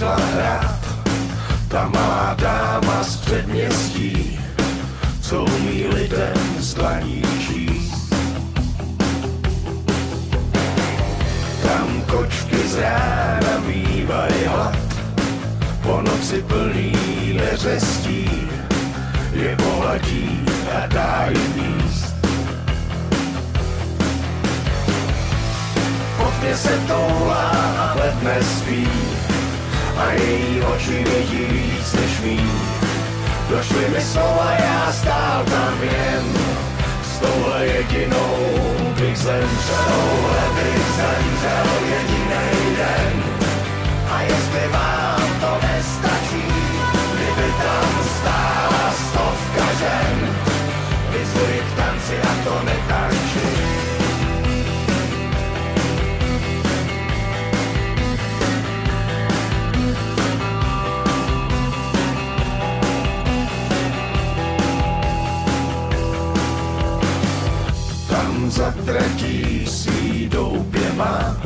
šla hrát. Ta malá dáma z předměstí, co umí lidem z dlaní číst. Tam kočky z rána mývají hlad, po noci plný neřestí, je pohladí a dá jim jíst. Pod mě se toulá a ledne spí, a její oči vidí víc než mý. Došly mi slova, já stál tam jen, s touhle jedinou bych zemřel. Touhle bych zemřel jedinej den. A jestli vám to nestačí, kdyby tam stála stovka žen, vyzvuji k tanci a to netančí. Za tratí svý doupě má,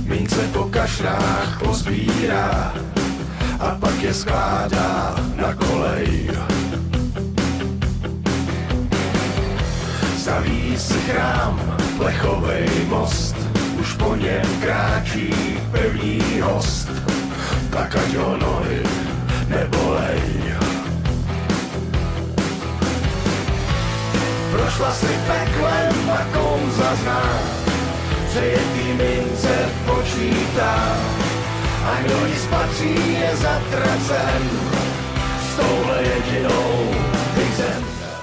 mince po kašrách pozbírá a pak je skládá na kolej. Staví si chrám, plechovej most, už po něm kráčí pevný host, tak ať ho nohy nebolej. Prošla si peklem a kouzla zná, přejetý mince počítá, a kdo jí spatří je zatracen, s touhle jedinou bych zemřel.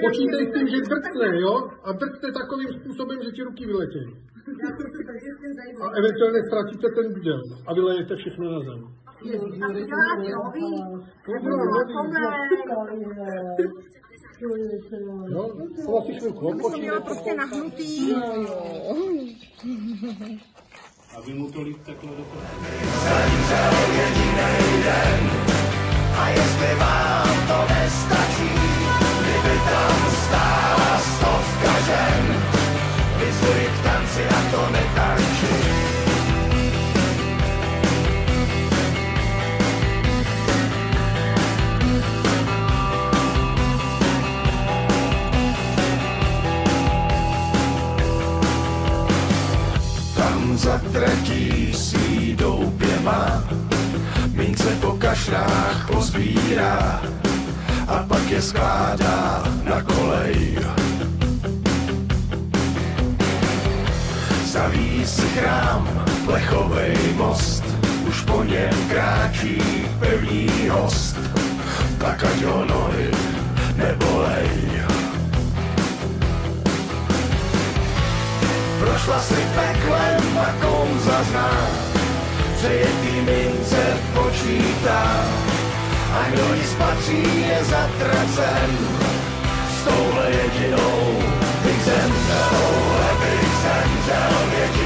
Počítej s tím, že drcne, jo? A drcne takovým způsobem, že ti ruky vyletějí. A eventuálně ztratíte ten bděl a vylejete všechno na zem. No, to asi chvilku odpočíne. To prostě nahnutý. A vy mu to líp takhle do toho. Zemřel jedinej den, a jestli vám to nestačí, kdyby tam stála stovka žen, vyzvuji k tanci a to netančí. Tam za tratí svý doupě má, mince po kašrách pozbírá a pak je skládá na kolej. Staví si chrám, plechovej most, už po něm kráčí pevný host, tak ať ho nohy nebolej. Prošla si peklem a kouzla zná, přejetý mince počítá, a kdo jí spatří je zatracen, s touhle jedinou bych zemřel, touhle bych zemřel jedinou.